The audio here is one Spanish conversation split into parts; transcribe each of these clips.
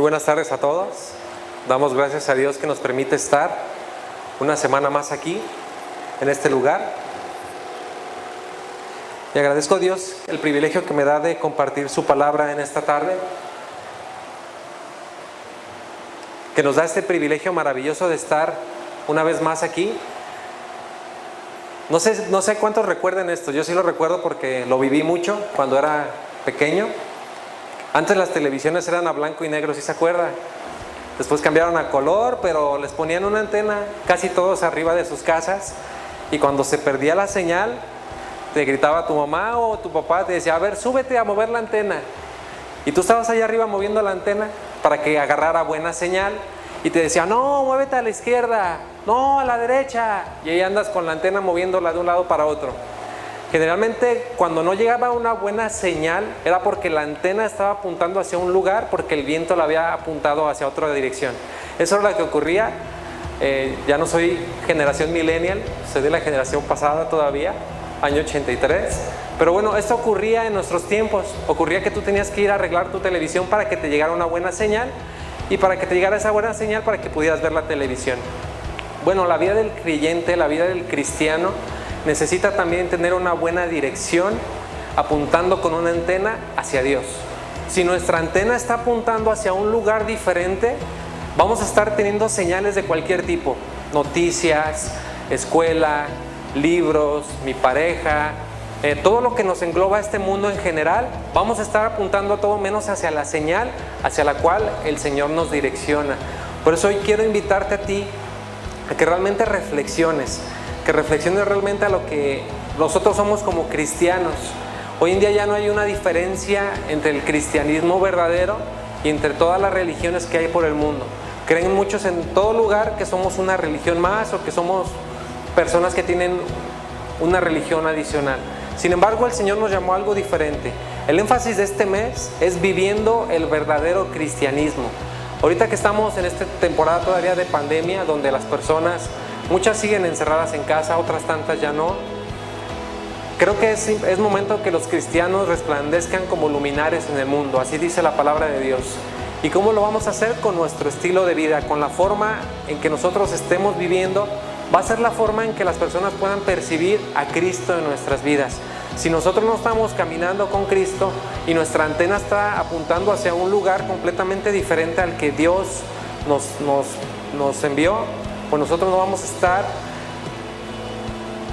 buenas tardes a todos. Damos gracias a Dios que nos permite estar una semana más aquí, en este lugar. Y agradezco a Dios el privilegio que me da de compartir su palabra en esta tarde. Que nos da este privilegio maravilloso de estar una vez más aquí. No sé cuántos recuerden esto. Yo sí lo recuerdo porque lo viví mucho cuando era pequeño. Antes las televisiones eran a blanco y negro, ¿sí se acuerda? Después cambiaron a color, pero les ponían una antena casi todos arriba de sus casas. Y cuando se perdía la señal, te gritaba tu mamá o tu papá, te decía, a ver, súbete a mover la antena. Y tú estabas allá arriba moviendo la antena para que agarrara buena señal. Y te decía, no, muévete a la izquierda, no, a la derecha. Y ahí andas con la antena moviéndola de un lado para otro. Generalmente cuando no llegaba una buena señal era porque la antena estaba apuntando hacia un lugar, porque el viento la había apuntado hacia otra dirección. Eso era lo que ocurría. Ya no soy generación millennial, soy de la generación pasada todavía, año 83. Pero bueno, esto ocurría en nuestros tiempos. Ocurría que tú tenías que ir a arreglar tu televisión para que te llegara una buena señal, y para que te llegara esa buena señal para que pudieras ver la televisión. Bueno, la vida del creyente, la vida del cristiano necesita también tener una buena dirección, apuntando con una antena hacia Dios. Si nuestra antena está apuntando hacia un lugar diferente, vamos a estar teniendo señales de cualquier tipo: noticias, escuela, libros, mi pareja, todo lo que nos engloba este mundo en general. Vamos a estar apuntando a todo menos hacia la señal hacia la cual el Señor nos direcciona. Por eso hoy quiero invitarte a ti a que realmente reflexiones, que reflexiones realmente a lo que nosotros somos como cristianos. Hoy en día ya no hay una diferencia entre el cristianismo verdadero y entre todas las religiones que hay por el mundo. Creen muchos en todo lugar que somos una religión más, o que somos personas que tienen una religión adicional. Sin embargo, el Señor nos llamó a algo diferente. El énfasis de este mes es viviendo el verdadero cristianismo. Ahorita que estamos en esta temporada todavía de pandemia, donde las personas, muchas siguen encerradas en casa, otras tantas ya no, creo que es momento que los cristianos resplandezcan como luminares en el mundo. Así dice la palabra de Dios. ¿Y cómo lo vamos a hacer? Con nuestro estilo de vida, con la forma en que nosotros estemos viviendo. Va a ser la forma en que las personas puedan percibir a Cristo en nuestras vidas. Si nosotros no estamos caminando con Cristo y nuestra antena está apuntando hacia un lugar completamente diferente al que Dios nos envió, pues nosotros no vamos a estar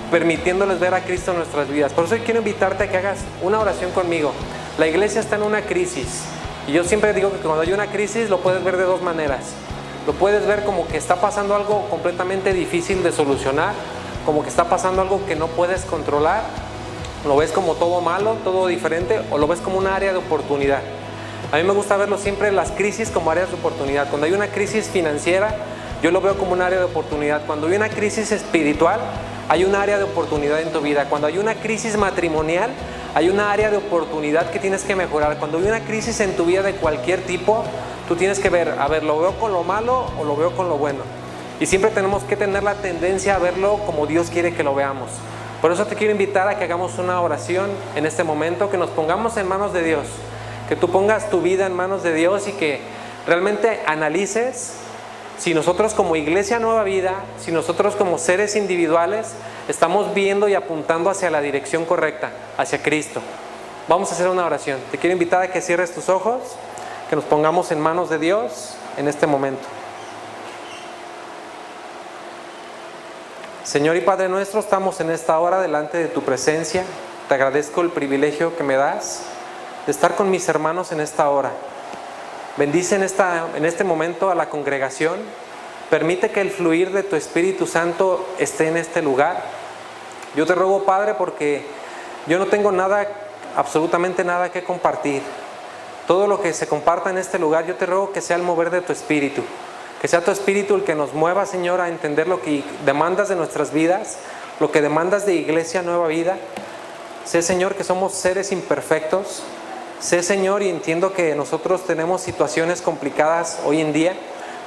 permitiéndoles ver a Cristo en nuestras vidas. Por eso hoy quiero invitarte a que hagas una oración conmigo. La iglesia está en una crisis, y yo siempre digo que cuando hay una crisis lo puedes ver de dos maneras. Lo puedes ver como que está pasando algo completamente difícil de solucionar, como que está pasando algo que no puedes controlar. Lo ves como todo malo, todo diferente, o lo ves como un área de oportunidad. A mí me gusta verlo siempre, las crisis, como áreas de oportunidad. Cuando hay una crisis financiera, yo lo veo como un área de oportunidad. Cuando hay una crisis espiritual, hay un área de oportunidad en tu vida. Cuando hay una crisis matrimonial, hay una área de oportunidad que tienes que mejorar. Cuando hay una crisis en tu vida de cualquier tipo, tú tienes que ver, a ver, ¿lo veo con lo malo o lo veo con lo bueno? Y siempre tenemos que tener la tendencia a verlo como Dios quiere que lo veamos. Por eso te quiero invitar a que hagamos una oración en este momento, que nos pongamos en manos de Dios, que tú pongas tu vida en manos de Dios, y que realmente analices si nosotros como Iglesia Nueva Vida, si nosotros como seres individuales estamos viendo y apuntando hacia la dirección correcta, hacia Cristo. Vamos a hacer una oración. Te quiero invitar a que cierres tus ojos, que nos pongamos en manos de Dios en este momento. Señor y Padre nuestro, estamos en esta hora delante de tu presencia. Te agradezco el privilegio que me das de estar con mis hermanos en esta hora. Bendice en este momento a la congregación. Permite que el fluir de tu Espíritu Santo esté en este lugar. Yo te ruego, Padre, porque yo no tengo nada, absolutamente nada que compartir. Todo lo que se comparta en este lugar, yo te ruego que sea el mover de tu Espíritu. Que sea tu Espíritu el que nos mueva, Señor, a entender lo que demandas de nuestras vidas, lo que demandas de Iglesia Nueva Vida. Sé, Señor, que somos seres imperfectos. Sé, Señor, y entiendo que nosotros tenemos situaciones complicadas hoy en día,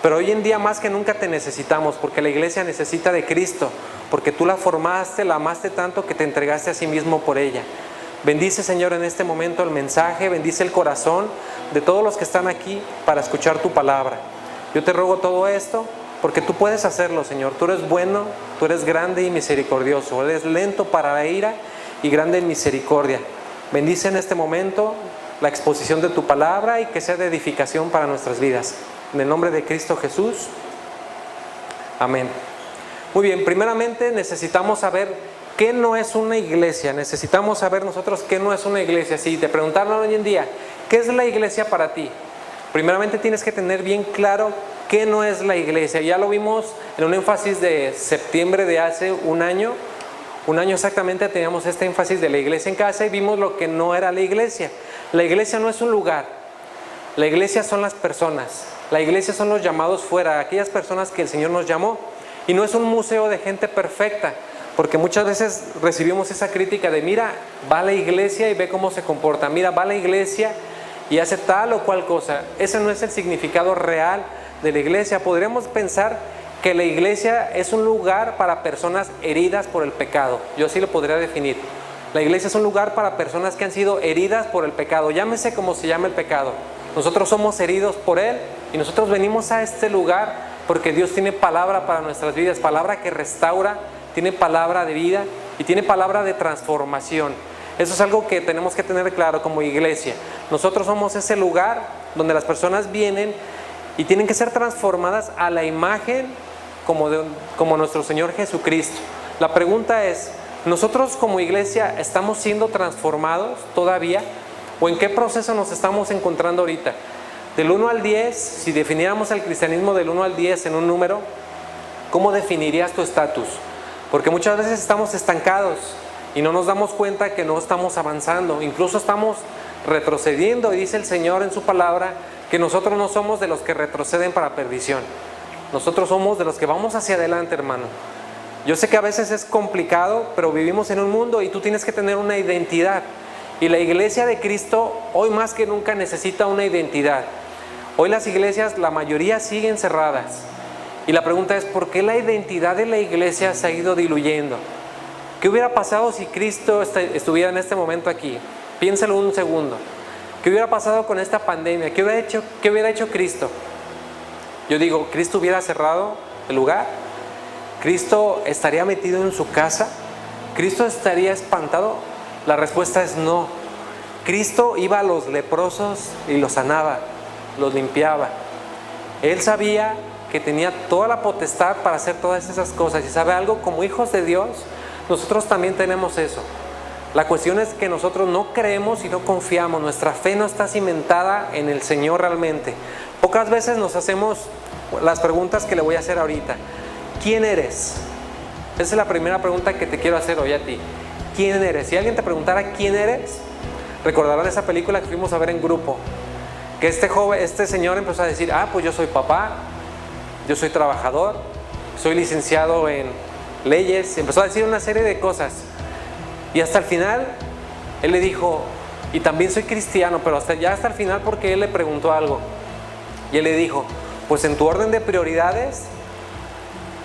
pero hoy en día más que nunca te necesitamos, porque la iglesia necesita de Cristo, porque tú la formaste, la amaste tanto que te entregaste a sí mismo por ella. Bendice, Señor, en este momento el mensaje, bendice el corazón de todos los que están aquí para escuchar tu palabra. Yo te ruego todo esto porque tú puedes hacerlo, Señor. Tú eres bueno, tú eres grande y misericordioso. Eres lento para la ira y grande en misericordia. Bendice en este momento la exposición de tu palabra y que sea de edificación para nuestras vidas. En el nombre de Cristo Jesús. Amén. Muy bien, primeramente necesitamos saber qué no es una iglesia. Necesitamos saber nosotros qué no es una iglesia. Si te preguntaron hoy en día, ¿qué es la iglesia para ti? Primeramente tienes que tener bien claro qué no es la iglesia. Ya lo vimos en un énfasis de septiembre de hace un año. Un año exactamente teníamos este énfasis de la iglesia en casa y vimos lo que no era la iglesia. La iglesia no es un lugar. La iglesia son las personas. La iglesia son los llamados fuera, aquellas personas que el Señor nos llamó. Y no es un museo de gente perfecta, porque muchas veces recibimos esa crítica de mira, va a la iglesia y ve cómo se comporta. Mira, va a la iglesia y hace tal o cual cosa. Ese no es el significado real de la iglesia. Podríamos pensar que la iglesia es un lugar para personas heridas por el pecado. Yo así lo podría definir. La iglesia es un lugar para personas que han sido heridas por el pecado. Llámese como se llama el pecado. Nosotros somos heridos por él y nosotros venimos a este lugar porque Dios tiene palabra para nuestras vidas, palabra que restaura, tiene palabra de vida y tiene palabra de transformación. Eso es algo que tenemos que tener claro como iglesia. Nosotros somos ese lugar donde las personas vienen y tienen que ser transformadas a la imagen como nuestro Señor Jesucristo. La pregunta es, ¿nosotros como iglesia estamos siendo transformados todavía? ¿O en qué proceso nos estamos encontrando ahorita? Del 1 al 10, si definiéramos el cristianismo del 1 al 10 en un número, ¿cómo definirías tu estatus? Porque muchas veces estamos estancados y no nos damos cuenta que no estamos avanzando, incluso estamos retrocediendo, y dice el Señor en su palabra que nosotros no somos de los que retroceden para perdición. Nosotros somos de los que vamos hacia adelante, hermano. Yo sé que a veces es complicado, pero vivimos en un mundo y tú tienes que tener una identidad. Y la iglesia de Cristo hoy más que nunca necesita una identidad. Hoy las iglesias, la mayoría siguen cerradas. Y la pregunta es, ¿por qué la identidad de la iglesia se ha ido diluyendo? ¿Qué hubiera pasado si Cristo estuviera en este momento aquí? Piénsalo un segundo. ¿Qué hubiera pasado con esta pandemia? ¿Qué hubiera hecho Cristo? Yo digo, ¿Cristo hubiera cerrado el lugar? ¿Cristo estaría metido en su casa? ¿Cristo estaría espantado? La respuesta es no. Cristo iba a los leprosos y los sanaba, los limpiaba. Él sabía que tenía toda la potestad para hacer todas esas cosas. Y sabe algo, como hijos de Dios, nosotros también tenemos eso. La cuestión es que nosotros no creemos y no confiamos. Nuestra fe no está cimentada en el Señor realmente. Pocas veces nos hacemos las preguntas que le voy a hacer ahorita. ¿Quién eres? Esa es la primera pregunta que te quiero hacer hoy a ti. ¿Quién eres? Si alguien te preguntara quién eres, recordarán esa película que fuimos a ver en grupo. Que este señor empezó a decir, pues yo soy papá, yo soy trabajador, soy licenciado en leyes. Empezó a decir una serie de cosas. Y hasta el final, él le dijo, y también soy cristiano, pero hasta el final porque él le preguntó algo. Y él le dijo, pues en tu orden de prioridades,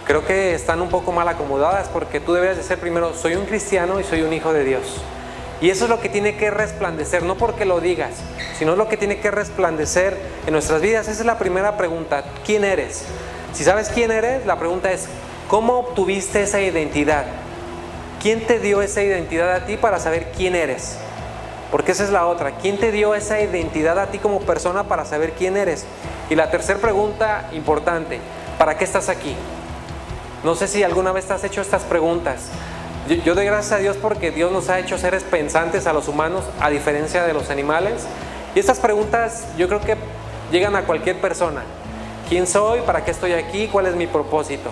creo que están un poco mal acomodadas porque tú deberías de ser primero, soy un cristiano y soy un hijo de Dios. Y eso es lo que tiene que resplandecer, no porque lo digas, sino lo que tiene que resplandecer en nuestras vidas. Esa es la primera pregunta, ¿quién eres? Si sabes quién eres, la pregunta es, ¿cómo obtuviste esa identidad? ¿Quién te dio esa identidad a ti para saber quién eres? Porque esa es la otra, ¿quién te dio esa identidad a ti como persona para saber quién eres? Y la tercera pregunta importante, ¿para qué estás aquí? No sé si alguna vez te has hecho estas preguntas. Yo doy gracias a Dios porque Dios nos ha hecho seres pensantes a los humanos, a diferencia de los animales. Y estas preguntas yo creo que llegan a cualquier persona. ¿Quién soy? ¿Para qué estoy aquí? ¿Cuál es mi propósito?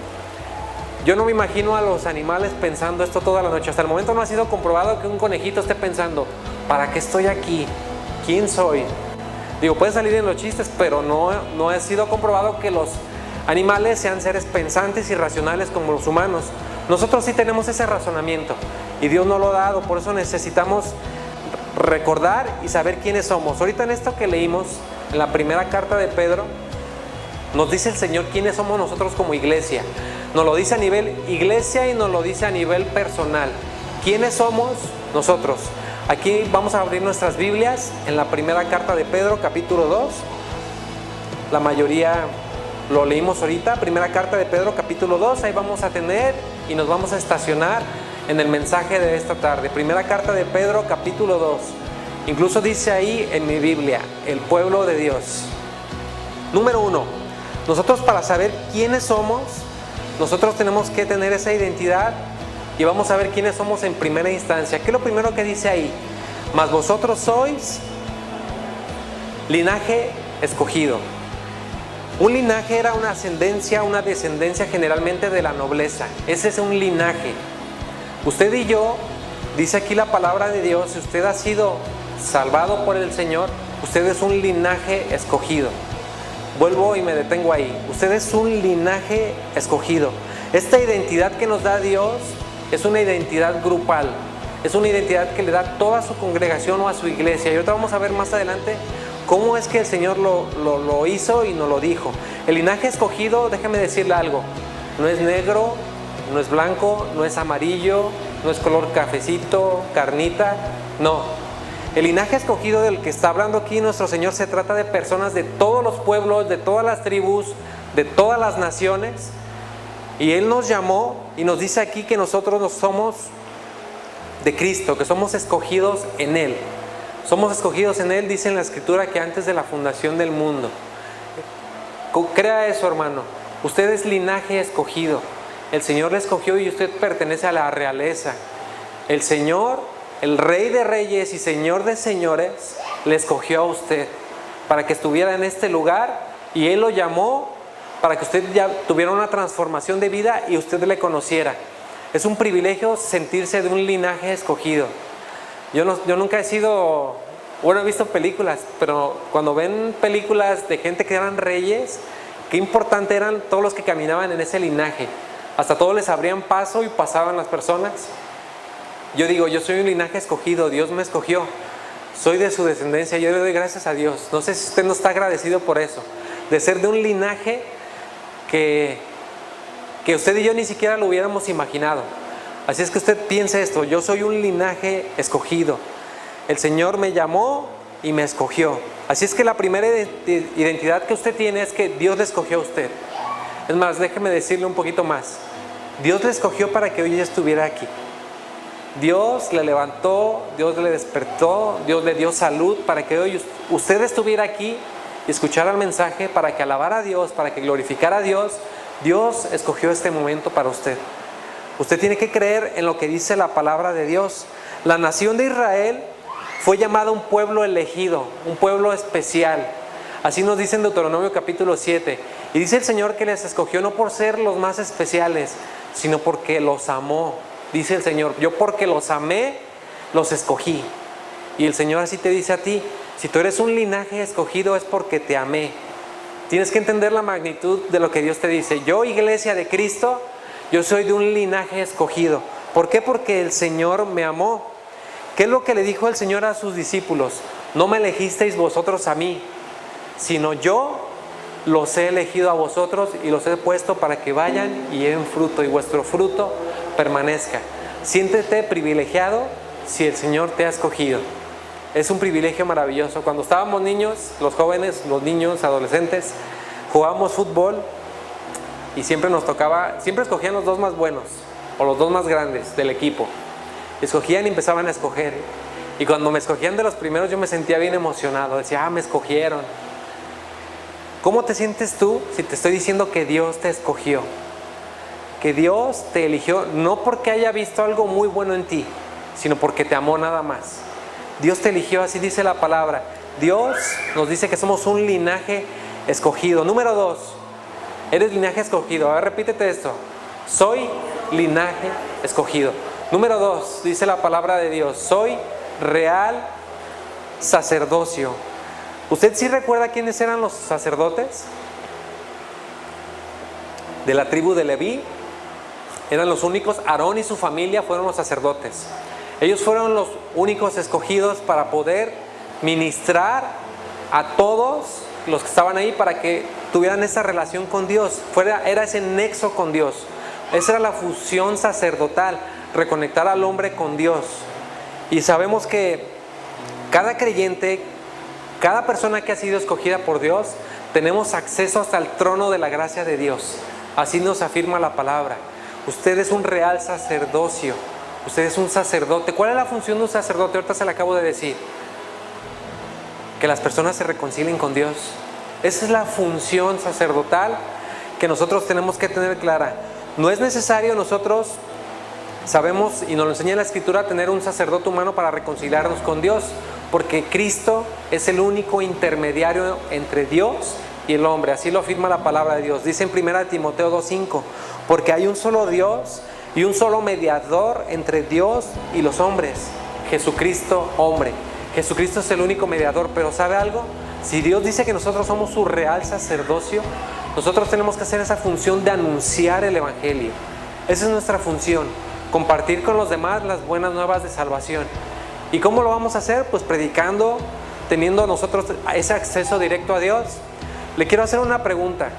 Yo no me imagino a los animales pensando esto toda la noche. Hasta el momento no ha sido comprobado que un conejito esté pensando, ¿para qué estoy aquí? ¿Quién soy? Digo, puede salir en los chistes, pero no ha sido comprobado que los animales sean seres pensantes y racionales como los humanos. Nosotros sí tenemos ese razonamiento y Dios nos lo ha dado, por eso necesitamos recordar y saber quiénes somos. Ahorita en esto que leímos, en la primera carta de Pedro, nos dice el Señor quiénes somos nosotros como iglesia. Nos lo dice a nivel iglesia y nos lo dice a nivel personal. ¿Quiénes somos nosotros? Aquí vamos a abrir nuestras Biblias en la primera carta de Pedro, capítulo 2. La mayoría lo leímos ahorita. Primera carta de Pedro, capítulo 2. Ahí vamos a tener y nos vamos a estacionar en el mensaje de esta tarde. Primera carta de Pedro, capítulo 2. Incluso dice ahí en mi Biblia, el pueblo de Dios. Número 1. Nosotros, para saber quiénes somos, nosotros tenemos que tener esa identidad. Y vamos a ver quiénes somos en primera instancia. ¿Qué es lo primero que dice ahí? Mas vosotros sois linaje escogido. Un linaje era una ascendencia, una descendencia generalmente de la nobleza. Ese es un linaje. Usted y yo, dice aquí la palabra de Dios, si usted ha sido salvado por el Señor, usted es un linaje escogido. Vuelvo y me detengo ahí. Usted es un linaje escogido. Esta identidad que nos da Dios es una identidad grupal, es una identidad que le da a toda su congregación o a su iglesia. Y ahorita vamos a ver más adelante cómo es que el Señor lo hizo y nos lo dijo. El linaje escogido, déjame decirle algo, no es negro, no es blanco, no es amarillo, no es color cafecito, carnita, no. El linaje escogido del que está hablando aquí nuestro Señor se trata de personas de todos los pueblos, de todas las tribus, de todas las naciones. Y Él nos llamó y nos dice aquí que nosotros no somos de Cristo, que somos escogidos en Él. Somos escogidos en Él, dice en la Escritura, que antes de la fundación del mundo. Crea eso, hermano. Usted es linaje escogido. El Señor le escogió y usted pertenece a la realeza. El Señor, el Rey de Reyes y Señor de Señores, le escogió a usted para que estuviera en este lugar y Él lo llamó para que usted ya tuviera una transformación de vida y usted le conociera. Es un privilegio sentirse de un linaje escogido. Yo nunca he sido, bueno, he visto películas, pero cuando ven películas de gente que eran reyes, qué importante eran todos los que caminaban en ese linaje. Hasta todos les abrían paso y pasaban las personas. Yo digo, yo soy un linaje escogido, Dios me escogió, soy de su descendencia, yo le doy gracias a Dios. No sé si usted no está agradecido por eso, de ser de un linaje que usted y yo ni siquiera lo hubiéramos imaginado. Así es que usted piense esto, yo soy un linaje escogido. El Señor me llamó y me escogió. Así es que la primera identidad que usted tiene es que Dios le escogió a usted. Es más, déjeme decirle un poquito más. Dios le escogió para que hoy estuviera aquí. Dios le levantó, Dios le despertó, Dios le dio salud para que hoy usted estuviera aquí y escuchara el mensaje, para que alabara a Dios, para que glorificara a Dios. Dios escogió este momento para usted. Usted tiene que creer en lo que dice la palabra de Dios. La nación de Israel fue llamada un pueblo elegido, un pueblo especial. Así nos dice en Deuteronomio capítulo 7. Y dice el Señor que les escogió no por ser los más especiales, sino porque los amó. Dice el Señor, yo porque los amé, los escogí. Y el Señor así te dice a ti, si tú eres un linaje escogido es porque te amé. Tienes que entender la magnitud de lo que Dios te dice. Yo, iglesia de Cristo, yo soy de un linaje escogido. ¿Por qué? Porque el Señor me amó. ¿Qué es lo que le dijo el Señor a sus discípulos? No me elegisteis vosotros a mí, sino yo los he elegido a vosotros y los he puesto para que vayan y lleven fruto y vuestro fruto permanezca. Siéntete privilegiado si el Señor te ha escogido. Es un privilegio maravilloso. Cuando estábamos niños, los jóvenes, los niños, adolescentes, jugábamos fútbol y siempre nos tocaba, siempre escogían los dos más buenos o los dos más grandes del equipo. Escogían y empezaban a escoger. Y cuando me escogían de los primeros yo me sentía bien emocionado. Decía, me escogieron. ¿Cómo te sientes tú si te estoy diciendo que Dios te escogió? Que Dios te eligió no porque haya visto algo muy bueno en ti, sino porque te amó nada más. Dios te eligió, así dice la palabra. Dios nos dice que somos un linaje escogido. Número 2, eres linaje escogido. A ver, repítete esto. Soy linaje escogido. Número 2, dice la palabra de Dios. Soy real sacerdocio. ¿Usted sí recuerda quiénes eran los sacerdotes? De la tribu de Leví. Eran los únicos. Aarón y su familia fueron los sacerdotes. Ellos fueron los únicos escogidos para poder ministrar a todos los que estaban ahí, para que tuvieran esa relación con Dios. Era ese nexo con Dios. Esa era la fusión sacerdotal, reconectar al hombre con Dios. Y sabemos que cada creyente, cada persona que ha sido escogida por Dios, tenemos acceso hasta el trono de la gracia de Dios. Así nos afirma la palabra. Usted es un real sacerdocio. Usted es un sacerdote. ¿Cuál es la función de un sacerdote? Ahorita se la acabo de decir. Que las personas se reconcilien con Dios. Esa es la función sacerdotal que nosotros tenemos que tener clara. No es necesario nosotros, sabemos y nos lo enseña la Escritura, tener un sacerdote humano para reconciliarnos con Dios, porque Cristo es el único intermediario entre Dios y el hombre. Así lo afirma la palabra de Dios. Dice en 1 Timoteo 2:5, porque hay un solo Dios y un solo mediador entre Dios y los hombres, Jesucristo hombre. Jesucristo es el único mediador. Pero ¿sabe algo? Si Dios dice que nosotros somos su real sacerdocio, nosotros tenemos que hacer esa función de anunciar el Evangelio. Esa es nuestra función, compartir con los demás las buenas nuevas de salvación. ¿Y cómo lo vamos a hacer? Pues predicando, teniendo nosotros ese acceso directo a Dios. Le quiero hacer una pregunta.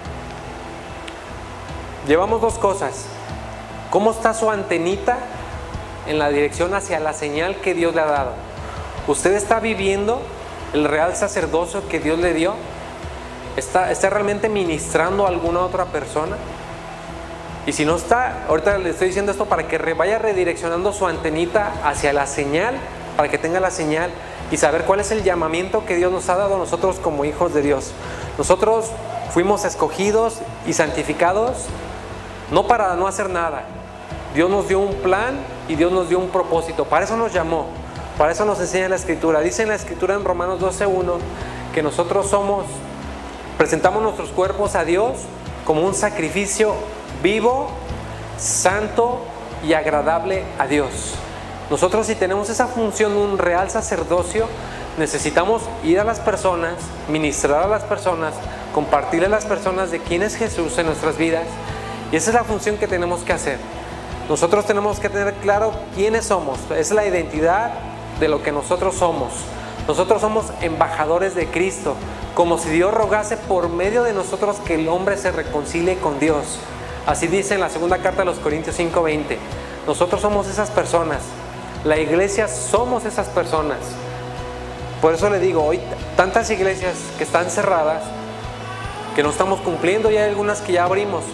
Llevamos dos cosas. ¿Cómo está su antenita en la dirección hacia la señal que Dios le ha dado? ¿Usted está viviendo el real sacerdocio que Dios le dio? ¿Está realmente ministrando a alguna otra persona? Y si no está, ahorita le estoy diciendo esto para que vaya redireccionando su antenita hacia la señal, para que tenga la señal y saber cuál es el llamamiento que Dios nos ha dado a nosotros como hijos de Dios. Nosotros fuimos escogidos y santificados no para no hacer nada. Dios nos dio un plan y Dios nos dio un propósito. Para eso nos llamó, para eso nos enseña la Escritura. Dice en la Escritura en Romanos 12:1 que nosotros presentamos nuestros cuerpos a Dios como un sacrificio vivo, santo y agradable a Dios. Nosotros, si tenemos esa función de un real sacerdocio, necesitamos ir a las personas, ministrar a las personas, compartirle a las personas de quién es Jesús en nuestras vidas. Y esa es la función que tenemos que hacer. Nosotros tenemos que tener claro quiénes somos. Es la identidad de lo que nosotros somos. Nosotros somos embajadores de Cristo, como si Dios rogase por medio de nosotros que el hombre se reconcilie con Dios. Así dice en la segunda carta de los Corintios 5:20. Nosotros somos esas personas. La iglesia somos esas personas. Por eso le digo, hoy tantas iglesias que están cerradas, que no estamos cumpliendo, y hay algunas que ya abrimos,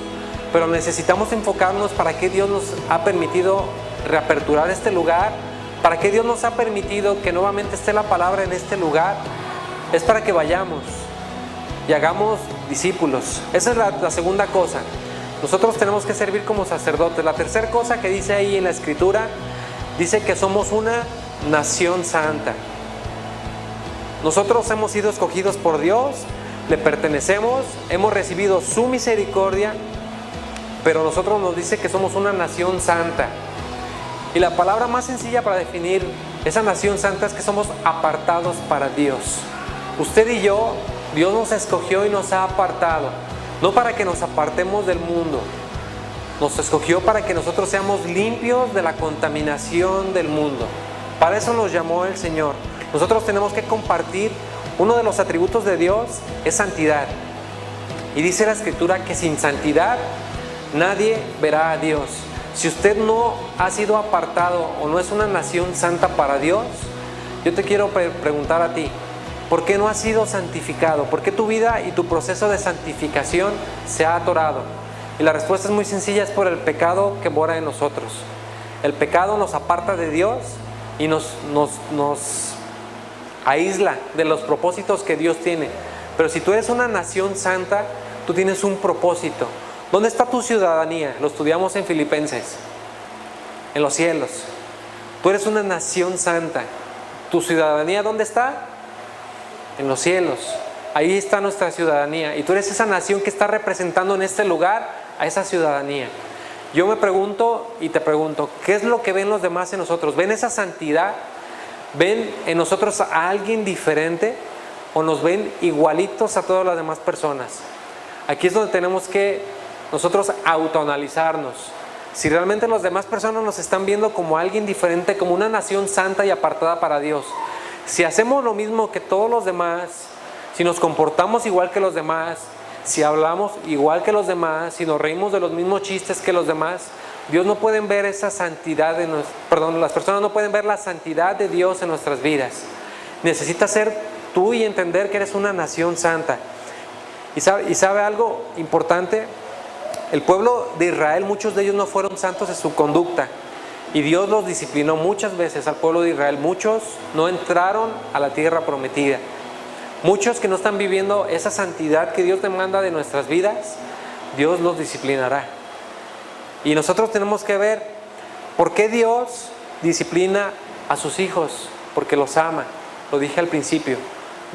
pero necesitamos enfocarnos para qué Dios nos ha permitido reaperturar este lugar, para qué Dios nos ha permitido que nuevamente esté la palabra en este lugar. Es para que vayamos y hagamos discípulos. Esa es la segunda cosa. Nosotros tenemos que servir como sacerdotes. La tercera cosa que dice ahí en la Escritura, dice que somos una nación santa. Nosotros hemos sido escogidos por Dios, le pertenecemos, hemos recibido su misericordia, pero nosotros nos dice que somos una nación santa. Y la palabra más sencilla para definir esa nación santa es que somos apartados para Dios. Usted y yo, Dios nos escogió y nos ha apartado, no para que nos apartemos del mundo. Nos escogió para que nosotros seamos limpios de la contaminación del mundo. Para eso nos llamó el Señor. Nosotros tenemos que compartir. Uno de los atributos de Dios es santidad. Y dice la Escritura que sin santidad nadie verá a Dios. Si usted no ha sido apartado o no es una nación santa para Dios, yo te quiero preguntar a ti, ¿por qué no has sido santificado? ¿Por qué tu vida y tu proceso de santificación se ha atorado? Y la respuesta es muy sencilla, es por el pecado que mora en nosotros. El pecado nos aparta de Dios y nos aísla de los propósitos que Dios tiene. Pero si tú eres una nación santa, tú tienes un propósito. ¿Dónde está tu ciudadanía? Lo estudiamos en Filipenses. En los cielos. Tú eres una nación santa. ¿Tu ciudadanía dónde está? En los cielos. Ahí está nuestra ciudadanía. Y tú eres esa nación que está representando en este lugar a esa ciudadanía. Yo me pregunto y te pregunto, ¿qué es lo que ven los demás en nosotros? ¿Ven esa santidad? ¿Ven en nosotros a alguien diferente? ¿O nos ven igualitos a todas las demás personas? Aquí es donde tenemos que nosotros autoanalizarnos. Si realmente las demás personas nos están viendo como alguien diferente, como una nación santa y apartada para Dios. Si hacemos lo mismo que todos los demás, si nos comportamos igual que los demás, si hablamos igual que los demás, si nos reímos de los mismos chistes que los demás, Dios no puede ver esa santidad las personas no pueden ver la santidad de Dios en nuestras vidas. Necesitas ser tú y entender que eres una nación santa. Y sabe algo importante, el pueblo de Israel, muchos de ellos no fueron santos en su conducta. Y Dios los disciplinó muchas veces al pueblo de Israel. Muchos no entraron a la tierra prometida. Muchos que no están viviendo esa santidad que Dios demanda de nuestras vidas, Dios los disciplinará. Y nosotros tenemos que ver por qué Dios disciplina a sus hijos, porque los ama. Lo dije al principio.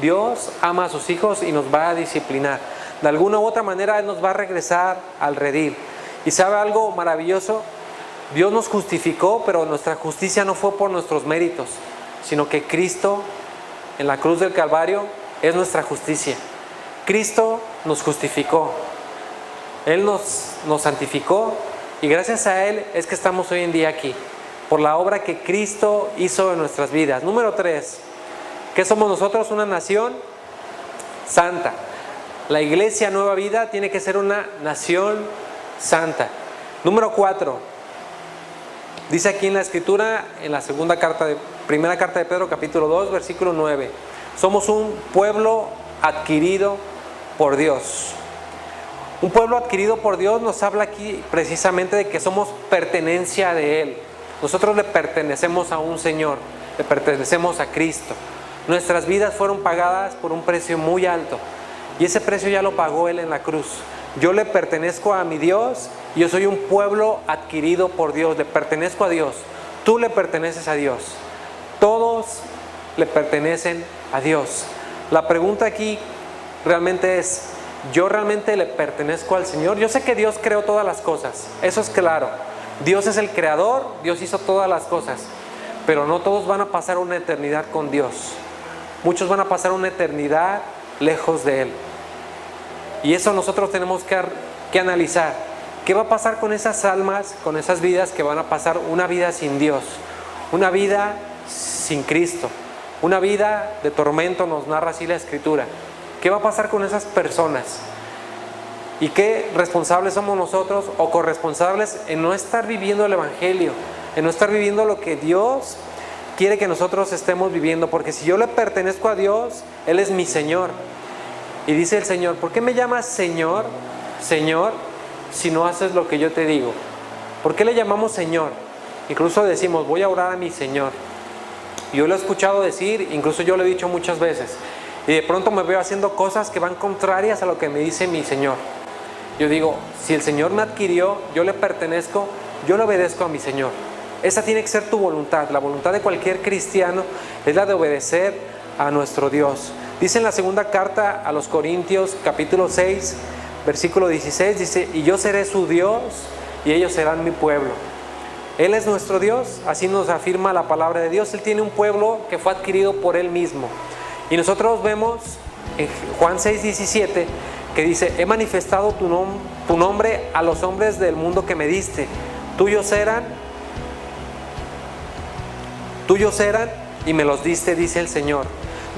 Dios ama a sus hijos y nos va a disciplinar. De alguna u otra manera Él nos va a regresar al redil. ¿Y sabe algo maravilloso? Dios nos justificó, pero nuestra justicia no fue por nuestros méritos, sino que Cristo en la cruz del Calvario es nuestra justicia. Cristo nos justificó. Él nos santificó y gracias a Él es que estamos hoy en día aquí, por la obra que Cristo hizo en nuestras vidas. Número 3, ¿qué somos nosotros? Una nación santa. La iglesia Nueva Vida tiene que ser una nación santa. Número 4, dice aquí en la Escritura, en la primera carta de Pedro, capítulo 2, versículo 9, somos un pueblo adquirido por Dios. Un pueblo adquirido por Dios nos habla aquí precisamente de que somos pertenencia de Él. Nosotros le pertenecemos a un Señor, le pertenecemos a Cristo. Nuestras vidas fueron pagadas por un precio muy alto y ese precio ya lo pagó Él en la cruz. Yo le pertenezco a mi Dios y yo soy un pueblo adquirido por Dios, le pertenezco a Dios. Tú le perteneces a Dios. Todos le pertenecen a Dios. La pregunta aquí realmente es, ¿yo realmente le pertenezco al Señor? Yo sé que Dios creó todas las cosas, eso es claro. Dios es el creador, Dios hizo todas las cosas, pero no todos van a pasar una eternidad con Dios. Muchos van a pasar una eternidad lejos de Él. Y eso nosotros tenemos que analizar. ¿Qué va a pasar con esas almas, con esas vidas que van a pasar una vida sin Dios? Una vida sin Cristo. Una vida de tormento, nos narra así la Escritura. ¿Qué va a pasar con esas personas? ¿Y qué responsables somos nosotros o corresponsables en no estar viviendo el Evangelio? En no estar viviendo lo que Dios quiere que nosotros estemos viviendo. Porque si yo le pertenezco a Dios, Él es mi Señor. Y dice el Señor, ¿por qué me llamas Señor, Señor, si no haces lo que yo te digo? ¿Por qué le llamamos Señor? Incluso decimos, voy a orar a mi Señor. Yo lo he escuchado decir, incluso yo lo he dicho muchas veces. Y de pronto me veo haciendo cosas que van contrarias a lo que me dice mi Señor. Yo digo, si el Señor me adquirió, yo le pertenezco, yo le obedezco a mi Señor. Esa tiene que ser tu voluntad. La voluntad de cualquier cristiano es la de obedecer a nuestro Dios. Dice en la segunda carta a los Corintios, capítulo 6, versículo 16, dice, y yo seré su Dios y ellos serán mi pueblo. Él es nuestro Dios, así nos afirma la palabra de Dios. Él tiene un pueblo que fue adquirido por Él mismo. Y nosotros vemos en Juan 6, 17, que dice, he manifestado tu nombre a los hombres del mundo que me diste. Tuyos eran y me los diste, dice el Señor.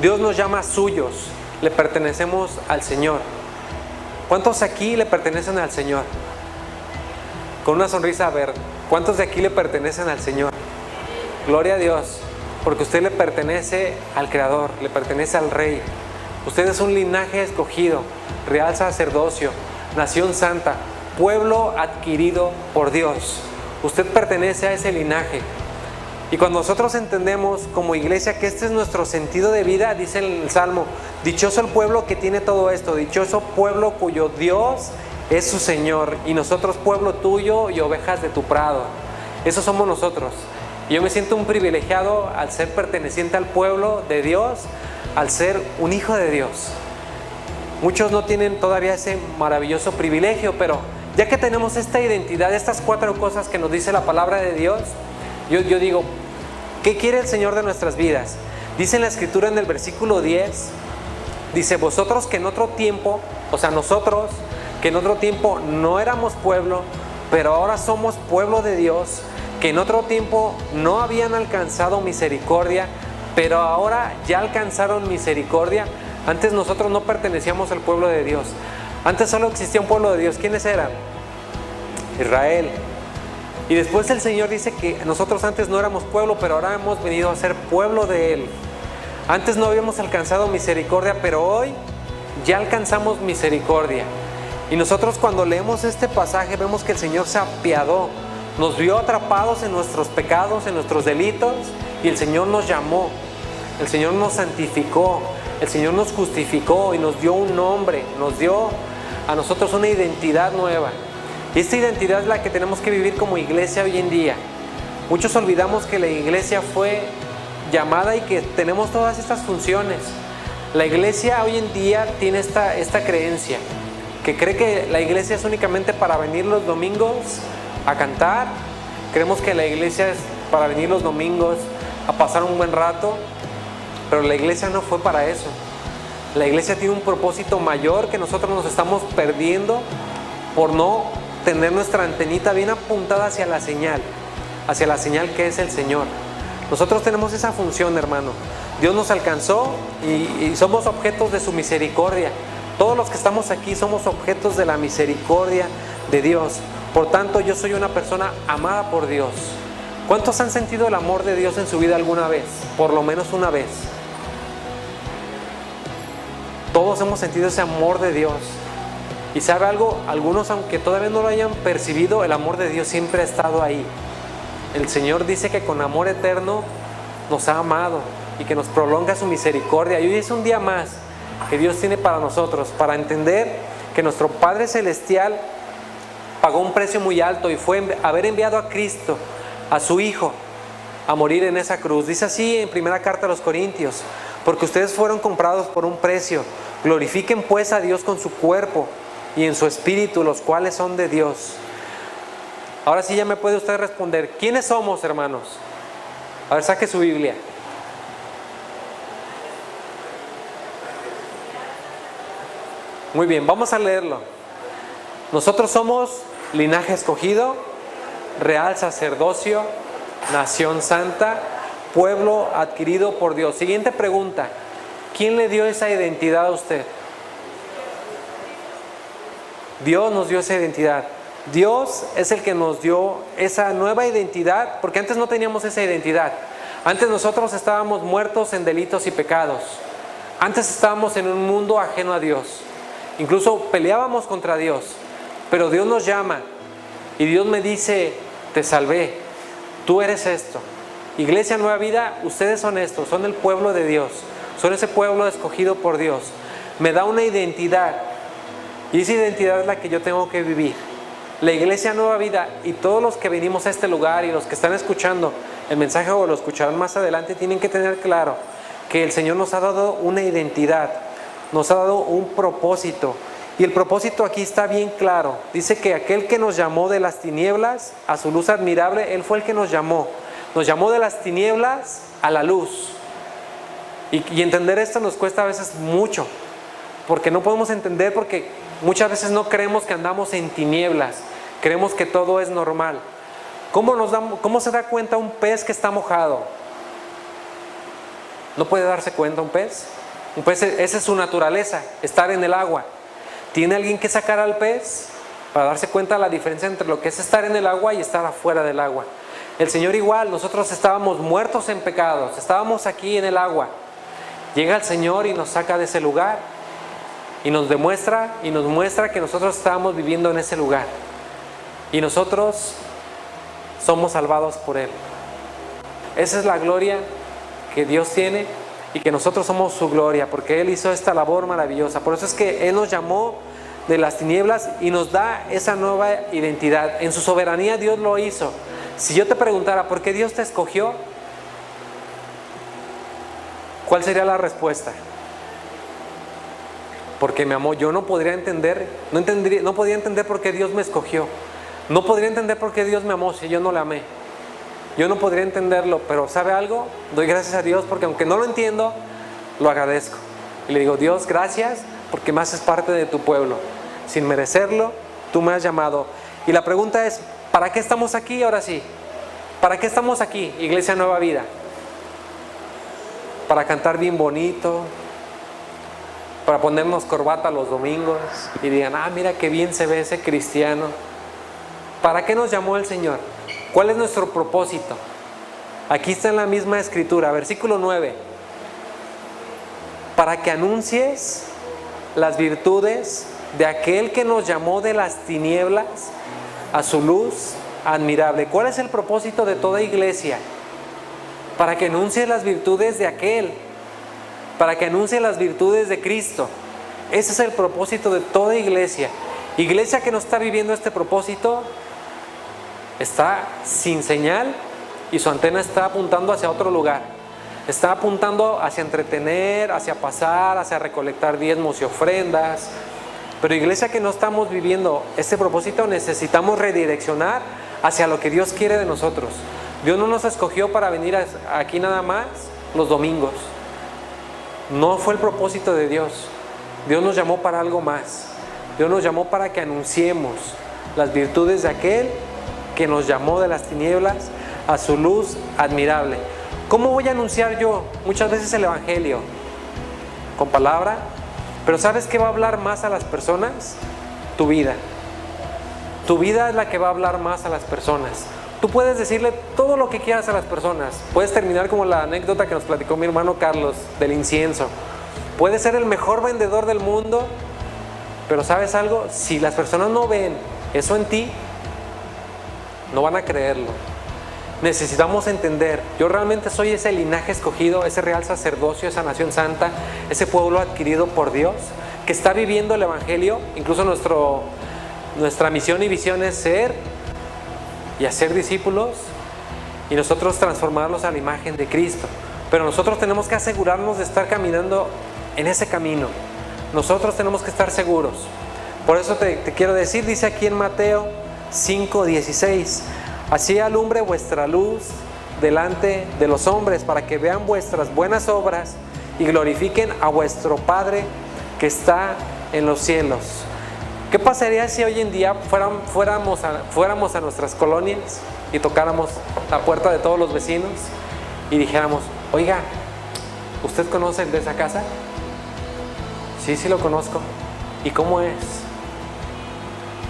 Dios nos llama suyos, le pertenecemos al Señor. ¿Cuántos aquí le pertenecen al Señor? Con una sonrisa, a ver, ¿cuántos de aquí le pertenecen al Señor? Gloria a Dios, porque usted le pertenece al Creador, le pertenece al Rey. Usted es un linaje escogido, real sacerdocio, nación santa, pueblo adquirido por Dios. Usted pertenece a ese linaje. Y cuando nosotros entendemos como iglesia que este es nuestro sentido de vida, dice el Salmo, dichoso el pueblo que tiene todo esto, dichoso pueblo cuyo Dios es su Señor, y nosotros pueblo tuyo y ovejas de tu prado. Esos somos nosotros. Y yo me siento un privilegiado al ser perteneciente al pueblo de Dios, al ser un hijo de Dios. Muchos no tienen todavía ese maravilloso privilegio, pero ya que tenemos esta identidad, estas 4 cosas que nos dice la palabra de Dios, yo digo, ¿qué quiere el Señor de nuestras vidas? Dice en la Escritura en el versículo 10, dice, vosotros que en otro tiempo, o sea nosotros que en otro tiempo no éramos pueblo, pero ahora somos pueblo de Dios, que en otro tiempo no habían alcanzado misericordia, pero ahora ya alcanzaron misericordia. Antes nosotros no pertenecíamos al pueblo de Dios. Antes solo existía un pueblo de Dios. ¿Quiénes eran? Israel. Y después el Señor dice que nosotros antes no éramos pueblo, pero ahora hemos venido a ser pueblo de Él. Antes no habíamos alcanzado misericordia, pero hoy ya alcanzamos misericordia. Y nosotros cuando leemos este pasaje vemos que el Señor se apiadó, nos vio atrapados en nuestros pecados, en nuestros delitos, y el Señor nos llamó, el Señor nos santificó, el Señor nos justificó y nos dio un nombre, nos dio a nosotros una identidad nueva. Y esta identidad es la que tenemos que vivir como iglesia hoy en día. Muchos olvidamos que la iglesia fue llamada y que tenemos todas estas funciones. La iglesia hoy en día tiene esta creencia, que cree que la iglesia es únicamente para venir los domingos a cantar. Creemos que la iglesia es para venir los domingos a pasar un buen rato, pero la iglesia no fue para eso. La iglesia tiene un propósito mayor que nosotros nos estamos perdiendo por no tener nuestra antenita bien apuntada hacia la señal que es el Señor. Nosotros tenemos esa función, hermano. Dios nos alcanzó y somos objetos de su misericordia. Todos los que estamos aquí somos objetos de la misericordia de Dios. Por tanto, yo soy una persona amada por Dios. ¿Cuántos han sentido el amor de Dios en su vida alguna vez? Por lo menos una vez. Todos hemos sentido ese amor de Dios. Y sabe algo, algunos aunque todavía no lo hayan percibido, el amor de Dios siempre ha estado ahí. El Señor dice que con amor eterno nos ha amado y que nos prolonga su misericordia. Y hoy es un día más que Dios tiene para nosotros, para entender que nuestro Padre Celestial pagó un precio muy alto y fue haber enviado a Cristo, a su Hijo, a morir en esa cruz. Dice así en primera carta a los Corintios: porque ustedes fueron comprados por un precio, glorifiquen pues a Dios con su cuerpo y en su espíritu, los cuales son de Dios. Ahora sí ya me puede usted responder, ¿quiénes somos, hermanos? A ver, saque su Biblia. Muy bien, vamos a leerlo. Nosotros somos linaje escogido, real sacerdocio, nación santa, pueblo adquirido por Dios. Siguiente pregunta, ¿quién le dio esa identidad a usted? Dios nos dio esa identidad. Dios es el que nos dio esa nueva identidad, porque antes no teníamos esa identidad. Antes nosotros estábamos muertos en delitos y pecados. Antes estábamos en un mundo ajeno a Dios. Incluso peleábamos contra Dios. Pero Dios nos llama y Dios me dice, te salvé, tú eres esto. Iglesia Nueva Vida, ustedes son estos, son el pueblo de Dios. Son ese pueblo escogido por Dios. Me da una identidad. Y esa identidad es la que yo tengo que vivir. La Iglesia Nueva Vida y todos los que venimos a este lugar y los que están escuchando el mensaje o lo escucharán más adelante tienen que tener claro que el Señor nos ha dado una identidad, nos ha dado un propósito. Y el propósito aquí está bien claro. Dice que aquel que nos llamó de las tinieblas a su luz admirable, Él fue el que nos llamó. Nos llamó de las tinieblas a la luz. Y entender esto nos cuesta a veces mucho. Porque no podemos entender, porque muchas veces no creemos que andamos en tinieblas. Creemos que todo es normal. ¿Cómo se da cuenta un pez que está mojado? ¿No puede darse cuenta un pez? Un pez, esa es su naturaleza, estar en el agua. ¿Tiene alguien que sacar al pez para darse cuenta de la diferencia entre lo que es estar en el agua y estar afuera del agua? El Señor igual, nosotros estábamos muertos en pecados, estábamos aquí en el agua. Llega el Señor y nos saca de ese lugar y nos muestra que nosotros estábamos viviendo en ese lugar. Y nosotros somos salvados por Él. Esa es la gloria que Dios tiene y que nosotros somos su gloria, porque Él hizo esta labor maravillosa. Por eso es que Él nos llamó de las tinieblas y nos da esa nueva identidad. En su soberanía Dios lo hizo. Si yo te preguntara, ¿por qué Dios te escogió? ¿Cuál sería la respuesta? Porque me amó. Yo no podría entender, no podía entender por qué Dios me escogió. No podría entender por qué Dios me amó si yo no le amé. Yo no podría entenderlo, pero ¿sabe algo? Doy gracias a Dios porque aunque no lo entiendo, lo agradezco. Y le digo, Dios, gracias porque me haces parte de tu pueblo. Sin merecerlo, tú me has llamado. Y la pregunta es, ¿para qué estamos aquí ahora sí? ¿Para qué estamos aquí, Iglesia Nueva Vida? ¿Para cantar bien bonito? para ponernos corbata los domingos y digan, ah, mira qué bien se ve ese cristiano. ¿Para qué nos llamó el Señor? ¿Cuál es nuestro propósito? Aquí está en la misma escritura, versículo 9. Para que anuncies las virtudes de aquel que nos llamó de las tinieblas a su luz admirable. ¿Cuál es el propósito de toda iglesia? Para que anuncies las virtudes de aquel, para que anuncies las virtudes de Cristo. Ese es el propósito de toda iglesia. Iglesia que no está viviendo este propósito está sin señal y su antena está apuntando hacia otro lugar. Está apuntando hacia entretener, hacia pasar, hacia recolectar diezmos y ofrendas. Pero iglesia que no estamos viviendo este propósito, necesitamos redireccionar hacia lo que Dios quiere de nosotros. Dios no nos escogió para venir aquí nada más los domingos. No fue el propósito de Dios. Dios nos llamó para algo más. Dios nos llamó para que anunciemos las virtudes de aquel que nos llamó de las tinieblas a su luz admirable. ¿Cómo voy a anunciar yo muchas veces el evangelio? Con palabra. Pero ¿sabes qué va a hablar más a las personas? Tu vida. Tu vida es la que va a hablar más a las personas. Tú puedes decirle todo lo que quieras a las personas. Puedes terminar como la anécdota que nos platicó mi hermano Carlos del incienso. Puedes ser el mejor vendedor del mundo, pero ¿sabes algo? Si las personas no ven eso en ti, no van a creerlo. Necesitamos entender, yo realmente soy ese linaje escogido, ese real sacerdocio, esa nación santa, ese pueblo adquirido por Dios, que está viviendo el evangelio. Incluso nuestra misión y visión es ser y hacer discípulos y nosotros transformarlos a la imagen de Cristo. Pero nosotros tenemos que asegurarnos de estar caminando en ese camino. Nosotros tenemos que estar seguros. Por eso te quiero decir, dice aquí en Mateo 5:16, así alumbre vuestra luz delante de los hombres, para que vean vuestras buenas obras y glorifiquen a vuestro Padre que está en los cielos. ¿Qué pasaría si hoy en día fuéramos a nuestras colonias y tocáramos la puerta de todos los vecinos y dijéramos, oiga, ¿usted conoce de esa casa? Sí, sí lo conozco. ¿Y cómo es?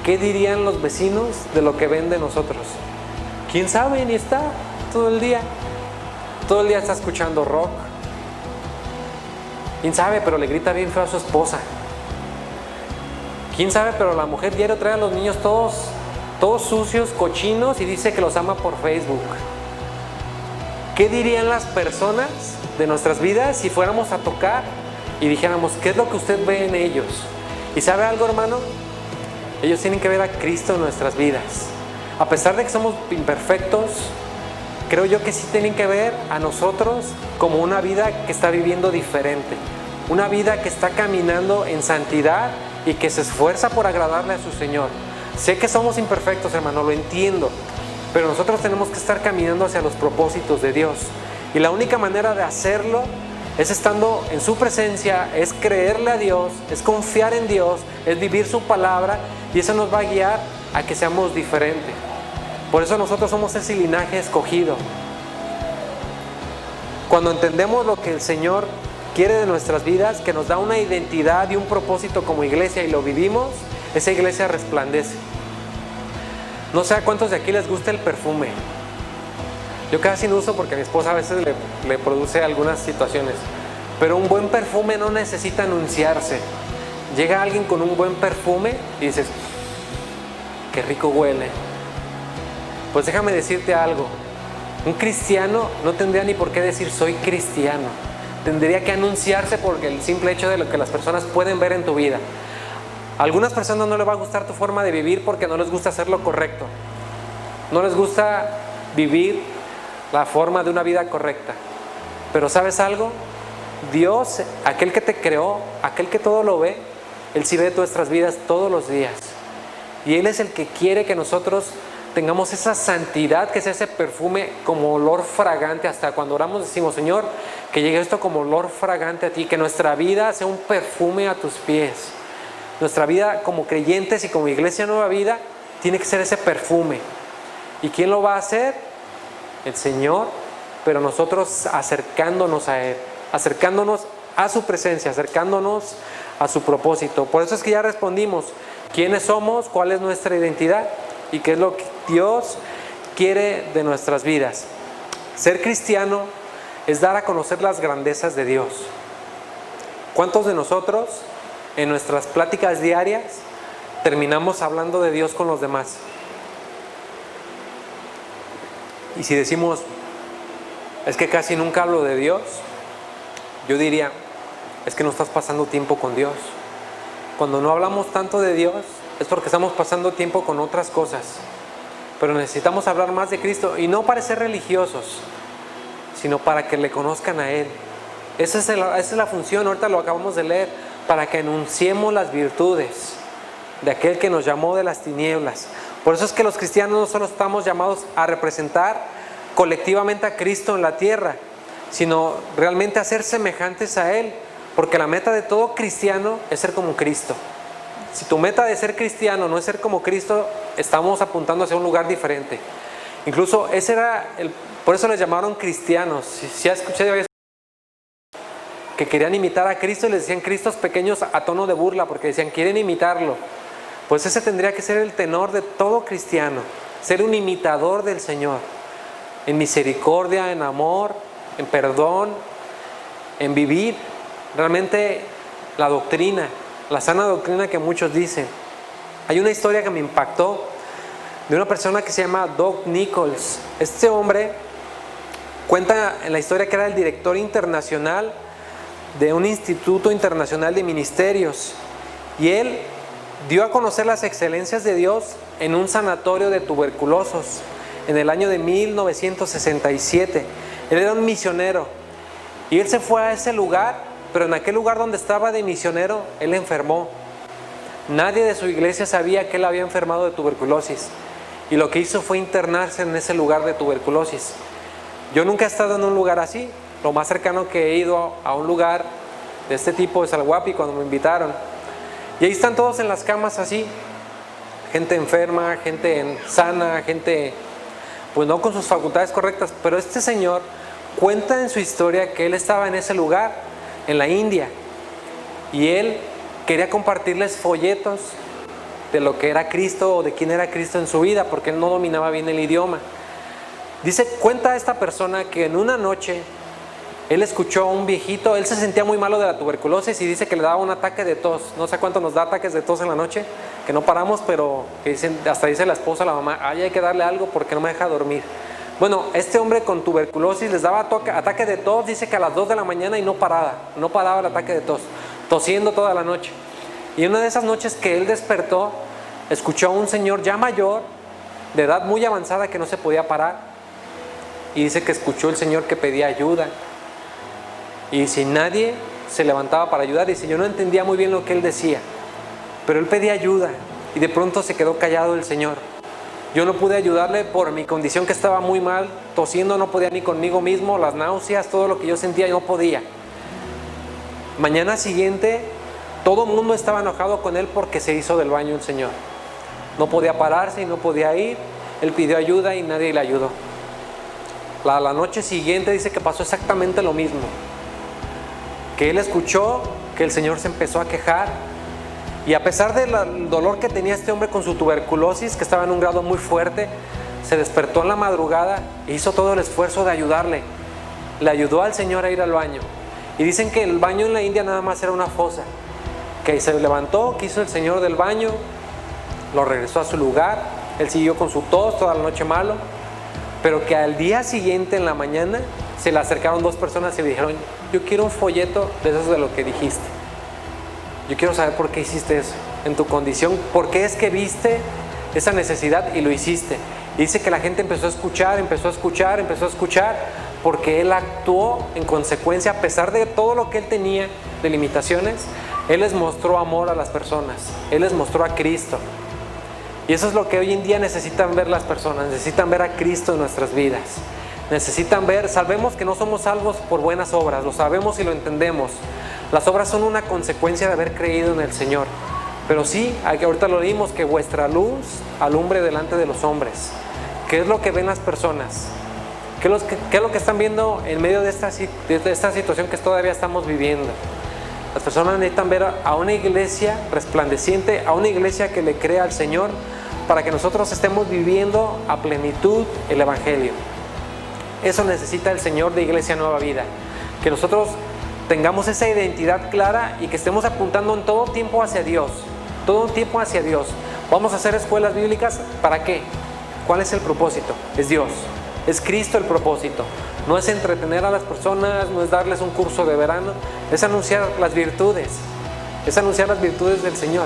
¿Qué dirían los vecinos de lo que ven de nosotros? ¿Quién sabe? Ni está todo el día. Todo el día está escuchando rock. ¿Quién sabe? Pero le grita bien feo a su esposa. ¿Quién sabe? Pero la mujer diario trae a los niños todos sucios, cochinos, y dice que los ama por Facebook. ¿Qué dirían las personas de nuestras vidas si fuéramos a tocar y dijéramos, ¿qué es lo que usted ve en ellos? ¿Y sabe algo, hermano? Ellos tienen que ver a Cristo en nuestras vidas. A pesar de que somos imperfectos, creo yo que sí tienen que ver a nosotros como una vida que está viviendo diferente. Una vida que está caminando en santidad y que se esfuerza por agradarle a su Señor. Sé que somos imperfectos, hermano, lo entiendo, pero nosotros tenemos que estar caminando hacia los propósitos de Dios. Y la única manera de hacerlo es estando en su presencia, es creerle a Dios, es confiar en Dios, es vivir su palabra, y eso nos va a guiar a que seamos diferentes. Por eso nosotros somos ese linaje escogido. Cuando entendemos lo que el Señor quiere de nuestras vidas, que nos da una identidad y un propósito como iglesia y lo vivimos, esa iglesia resplandece. No sé a cuántos de aquí les gusta el perfume. Yo casi no uso porque a mi esposa a veces le produce algunas situaciones. Pero un buen perfume no necesita anunciarse. Llega alguien con un buen perfume y dices, qué rico huele. Pues déjame decirte algo. Un cristiano no tendría ni por qué decir soy cristiano. Tendría que anunciarse por el simple hecho de lo que las personas pueden ver en tu vida. A algunas personas no les va a gustar tu forma de vivir porque no les gusta hacer lo correcto. No les gusta vivir la forma de una vida correcta. Pero ¿sabes algo? Dios, aquel que te creó, aquel que todo lo ve, Él sí ve nuestras vidas todos los días. Y Él es el que quiere que nosotros tengamos esa santidad, que sea ese perfume como olor fragante. Hasta cuando oramos decimos, Señor, que llegue esto como olor fragante a ti, que nuestra vida sea un perfume a tus pies. Nuestra vida como creyentes y como iglesia Nueva Vida tiene que ser ese perfume. ¿Y quién lo va a hacer? El Señor, pero nosotros acercándonos a Él, acercándonos a su presencia, acercándonos a su propósito. Por eso es que ya respondimos quiénes somos, cuál es nuestra identidad y qué es lo que Dios quiere de nuestras vidas. Ser cristiano es dar a conocer las grandezas de Dios. ¿Cuántos de nosotros en nuestras pláticas diarias terminamos hablando de Dios con los demás? Y si decimos, es que casi nunca hablo de Dios, yo diría, es que no estás pasando tiempo con Dios. Cuando no hablamos tanto de Dios, es porque estamos pasando tiempo con otras cosas. Pero necesitamos hablar más de Cristo, y no para ser religiosos, sino para que le conozcan a Él. Esa es la función, ahorita lo acabamos de leer, para que anunciemos las virtudes de aquel que nos llamó de las tinieblas. Por eso es que los cristianos no solo estamos llamados a representar colectivamente a Cristo en la tierra, sino realmente a ser semejantes a Él, porque la meta de todo cristiano es ser como Cristo. Si tu meta de ser cristiano no es ser como Cristo, estamos apuntando hacia un lugar diferente. Incluso por eso les llamaron cristianos. Si ya escuché que querían imitar a Cristo y les decían Cristos pequeños a tono de burla, porque decían quieren imitarlo. Pues ese tendría que ser el tenor de todo cristiano, ser un imitador del Señor, en misericordia, en amor, en perdón, en vivir realmente la doctrina, la sana doctrina que muchos dicen. Hay una historia que me impactó de una persona que se llama Doug Nichols. Este hombre cuenta en la historia que era el director internacional de un instituto internacional de ministerios, y él dio a conocer las excelencias de Dios en un sanatorio de tuberculosos en el año de 1967. Él era un misionero y él se fue a ese lugar, pero en aquel lugar donde estaba de misionero, él enfermó. Nadie de su iglesia sabía que él había enfermado de tuberculosis, y lo que hizo fue internarse en ese lugar de tuberculosis. Yo nunca he estado en un lugar así. Lo más cercano que he ido a un lugar de este tipo es al Guapi, cuando me invitaron. Y ahí están todos en las camas así, gente enferma, gente sana, gente pues no con sus facultades correctas. Pero este señor cuenta en su historia que él estaba en ese lugar, en la India, y él quería compartirles folletos de lo que era Cristo o de quién era Cristo en su vida, porque él no dominaba bien el idioma. Cuenta esta persona que en una noche él escuchó a un viejito. Él se sentía muy malo de la tuberculosis y dice que le daba un ataque de tos. No sé cuánto nos da ataques de tos en la noche, que no paramos, pero que dicen, hasta dice la esposa a la mamá, ay, hay que darle algo porque no me deja dormir. Bueno, este hombre con tuberculosis les daba ataque de tos, dice que a las 2 de la mañana, y no paraba el ataque de tos, tosiendo toda la noche. Y una de esas noches que él despertó, escuchó a un señor ya mayor, de edad muy avanzada, que no se podía parar, y dice que escuchó el señor que pedía ayuda. Y si nadie se levantaba para ayudar, dice, yo no entendía muy bien lo que él decía, pero él pedía ayuda, y de pronto se quedó callado el señor. Yo no pude ayudarle por mi condición, que estaba muy mal, tosiendo, no podía ni conmigo mismo, las náuseas, todo lo que yo sentía, yo no podía. Mañana siguiente, todo el mundo estaba enojado con él porque se hizo del baño el señor. No podía pararse y no podía ir. Él pidió ayuda y nadie le ayudó. La noche siguiente dice que pasó exactamente lo mismo, que él escuchó que el señor se empezó a quejar, y a pesar del dolor que tenía este hombre con su tuberculosis, que estaba en un grado muy fuerte, se despertó en la madrugada e hizo todo el esfuerzo de ayudarle. Le ayudó al señor a ir al baño. Y dicen que el baño en la India nada más era una fosa, que se levantó, que hizo el señor del baño, lo regresó a su lugar. Él siguió con su tos toda la noche malo, pero que al día siguiente en la mañana se le acercaron 2 personas y le dijeron, yo quiero un folleto de eso, de lo que dijiste. Yo quiero saber por qué hiciste eso, en tu condición, por qué es que viste esa necesidad y lo hiciste. Y dice que la gente empezó a escuchar, porque él actuó en consecuencia. A pesar de todo lo que él tenía de limitaciones, él les mostró amor a las personas, él les mostró a Cristo. Y eso es lo que hoy en día necesitan ver las personas, necesitan ver a Cristo en nuestras vidas. Necesitan ver, sabemos que no somos salvos por buenas obras, lo sabemos y lo entendemos. Las obras son una consecuencia de haber creído en el Señor. Pero sí, ahorita lo leímos, que vuestra luz alumbre delante de los hombres. ¿Qué es lo que ven las personas? ¿Qué es lo que están viendo en medio de esta situación que todavía estamos viviendo? Las personas necesitan ver a una iglesia resplandeciente, a una iglesia que le crea al Señor, para que nosotros estemos viviendo a plenitud el Evangelio. Eso necesita el Señor de Iglesia Nueva Vida, que nosotros tengamos esa identidad clara y que estemos apuntando en todo tiempo hacia Dios, todo tiempo hacia Dios. Vamos a hacer escuelas bíblicas, ¿para qué? ¿Cuál es el propósito? Es Dios, es Cristo el propósito. No es entretener a las personas, no es darles un curso de verano, es anunciar las virtudes, es anunciar las virtudes del Señor.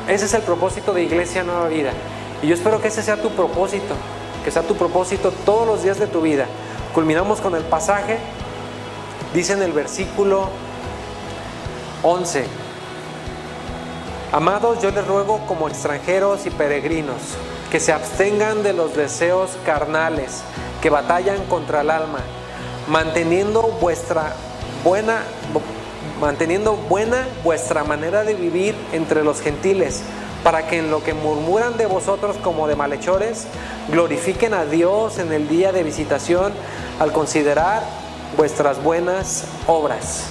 Ese es el propósito de Iglesia Nueva Vida. Y yo espero que ese sea tu propósito, que sea tu propósito todos los días de tu vida. Culminamos con el pasaje, dice en el versículo 11: Amados, yo les ruego como extranjeros y peregrinos, que se abstengan de los deseos carnales que batallan contra el alma, manteniendo buena vuestra manera de vivir entre los gentiles, para que en lo que murmuran de vosotros como de malhechores, glorifiquen a Dios en el día de visitación al considerar vuestras buenas obras.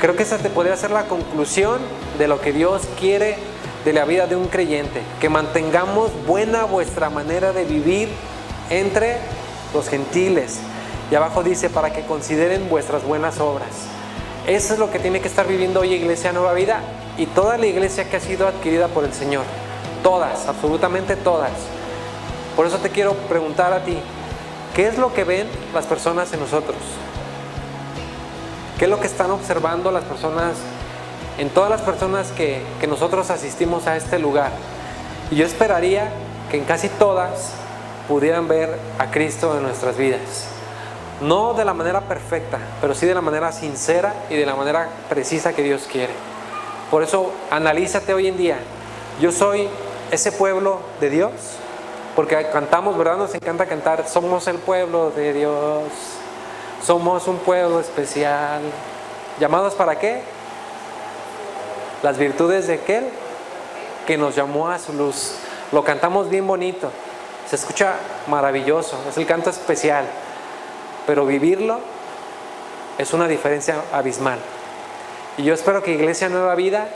Creo que esa te podría ser la conclusión de lo que Dios quiere de la vida de un creyente, que mantengamos buena vuestra manera de vivir entre los gentiles. Y abajo dice, para que consideren vuestras buenas obras. Eso es lo que tiene que estar viviendo hoy Iglesia Nueva Vida y toda la iglesia que ha sido adquirida por el Señor. Todas, absolutamente todas. Por eso te quiero preguntar a ti, ¿qué es lo que ven las personas en nosotros? ¿Qué es lo que están observando las personas, en todas las personas que nosotros asistimos a este lugar? Y yo esperaría que en casi todas pudieran ver a Cristo en nuestras vidas. No de la manera perfecta, pero sí de la manera sincera y de la manera precisa que Dios quiere. Por eso, analízate hoy en día. Yo soy ese pueblo de Dios, porque cantamos, ¿verdad? Nos encanta cantar, somos el pueblo de Dios, somos un pueblo especial. ¿Llamados para qué? Las virtudes de aquel que nos llamó a su luz. Lo cantamos bien bonito, se escucha maravilloso, es el canto especial, pero vivirlo es una diferencia abismal. Y yo espero que Iglesia Nueva Vida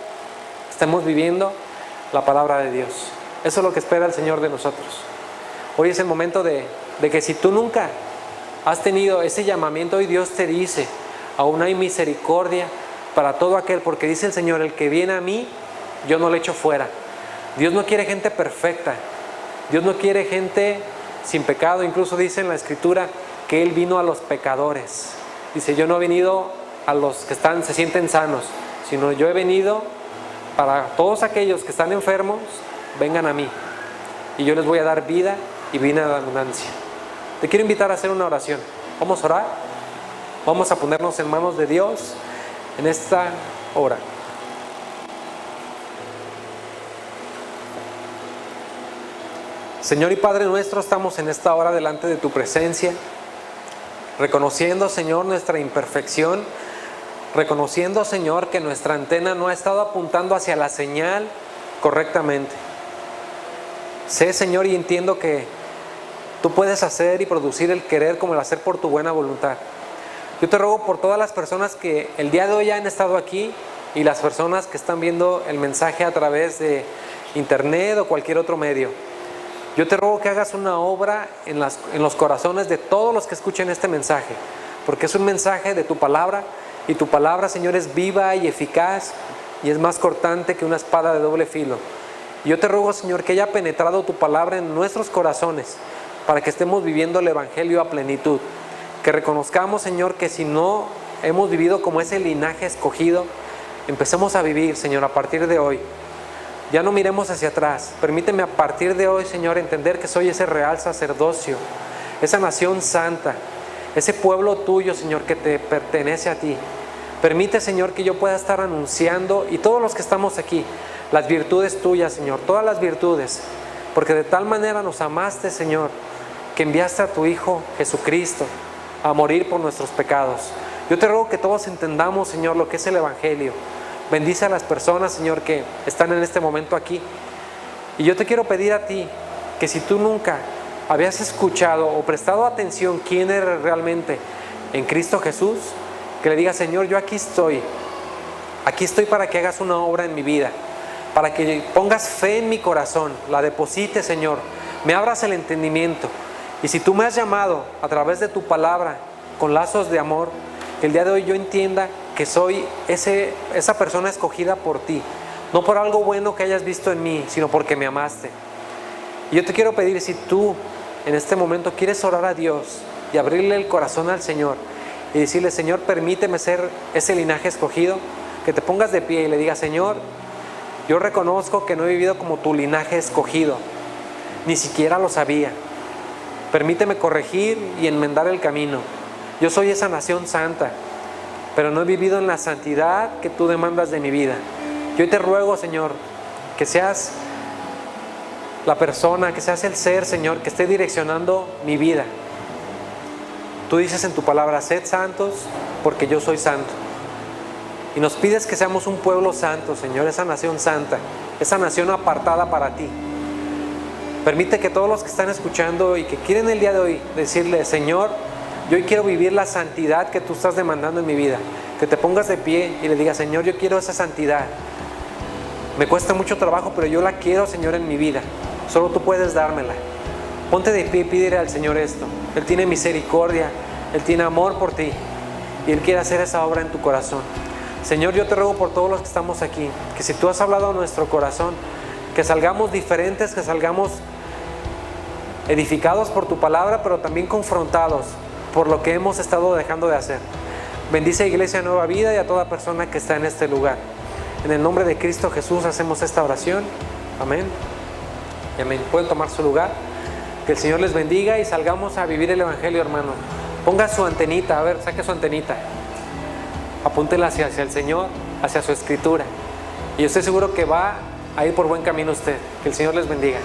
estemos viviendo la palabra de Dios. Eso es lo que espera el Señor de nosotros. Hoy es el momento de que si tú nunca has tenido ese llamamiento, hoy Dios te dice, aún hay misericordia para todo aquel, porque dice el Señor, el que viene a mí, yo no le echo fuera. Dios no quiere gente perfecta, Dios no quiere gente sin pecado. Incluso dice en la Escritura que Él vino a los pecadores. Dice, yo no he venido a los que se sienten sanos, sino yo he venido para todos aquellos que están enfermos, vengan a mí y yo les voy a dar vida y vida de abundancia. Te quiero invitar a hacer una oración. Vamos a orar, vamos a ponernos en manos de Dios en esta hora. Señor y Padre nuestro, estamos en esta hora delante de tu presencia, reconociendo, Señor, nuestra imperfección, reconociendo, Señor, que nuestra antena no ha estado apuntando hacia la señal correctamente. Sé, Señor, y entiendo que tú puedes hacer y producir el querer como el hacer por tu buena voluntad. Yo te ruego por todas las personas que el día de hoy han estado aquí y las personas que están viendo el mensaje a través de internet o cualquier otro medio. Yo te ruego que hagas una obra en los corazones de todos los que escuchen este mensaje, porque es un mensaje de tu palabra, y tu palabra, Señor, es viva y eficaz y es más cortante que una espada de doble filo. Y yo te ruego, Señor, que haya penetrado tu palabra en nuestros corazones para que estemos viviendo el Evangelio a plenitud. Que reconozcamos, Señor, que si no hemos vivido como ese linaje escogido, empecemos a vivir, Señor, a partir de hoy. Ya no miremos hacia atrás. Permíteme a partir de hoy, Señor, entender que soy ese real sacerdocio, esa nación santa, ese pueblo tuyo, Señor, que te pertenece a ti. Permite, Señor, que yo pueda estar anunciando, y todos los que estamos aquí, las virtudes tuyas, Señor, todas las virtudes, porque de tal manera nos amaste, Señor, que enviaste a tu Hijo Jesucristo a morir por nuestros pecados. Yo te ruego que todos entendamos, Señor, lo que es el Evangelio. Bendice a las personas, Señor, que están en este momento aquí. Y yo te quiero pedir a ti que si tú nunca habías escuchado o prestado atención quién eres realmente en Cristo Jesús, que le digas, Señor, yo aquí estoy. Aquí estoy para que hagas una obra en mi vida, para que pongas fe en mi corazón, la deposites, Señor, me abras el entendimiento. Y si tú me has llamado a través de tu palabra con lazos de amor, que el día de hoy yo entienda que soy esa persona escogida por ti, no por algo bueno que hayas visto en mí, sino porque me amaste. Y yo te quiero pedir, si tú en este momento quieres orar a Dios y abrirle el corazón al Señor y decirle: Señor, permíteme ser ese linaje escogido, que te pongas de pie y le digas: Señor, yo reconozco que no he vivido como tu linaje escogido, ni siquiera lo sabía. Permíteme corregir y enmendar el camino. Yo soy esa nación santa, pero no he vivido en la santidad que tú demandas de mi vida. Yo te ruego, Señor, que seas la persona, que seas el ser, Señor, que esté direccionando mi vida. Tú dices en tu palabra: sed santos porque yo soy santo. Y nos pides que seamos un pueblo santo, Señor, esa nación santa, esa nación apartada para ti. Permite que todos los que están escuchando y que quieren el día de hoy decirle: Señor, yo hoy quiero vivir la santidad que tú estás demandando en mi vida, que te pongas de pie y le digas: Señor, yo quiero esa santidad. Me cuesta mucho trabajo, pero yo la quiero, Señor, en mi vida. Solo tú puedes dármela. Ponte de pie y pídele al Señor esto. Él tiene misericordia, Él tiene amor por ti y Él quiere hacer esa obra en tu corazón. Señor, yo te ruego por todos los que estamos aquí, que si tú has hablado a nuestro corazón, que salgamos diferentes, que salgamos edificados por tu palabra, pero también confrontados por lo que hemos estado dejando de hacer. Bendice a Iglesia Nueva Vida y a toda persona que está en este lugar. En el nombre de Cristo Jesús hacemos esta oración. Amén. Y amén. Pueden tomar su lugar. Que el Señor les bendiga y salgamos a vivir el Evangelio, hermano. Ponga su antenita, a ver, saque su antenita. Apúntela hacia el Señor, hacia su Escritura. Y yo estoy seguro que va a ir por buen camino usted. Que el Señor les bendiga.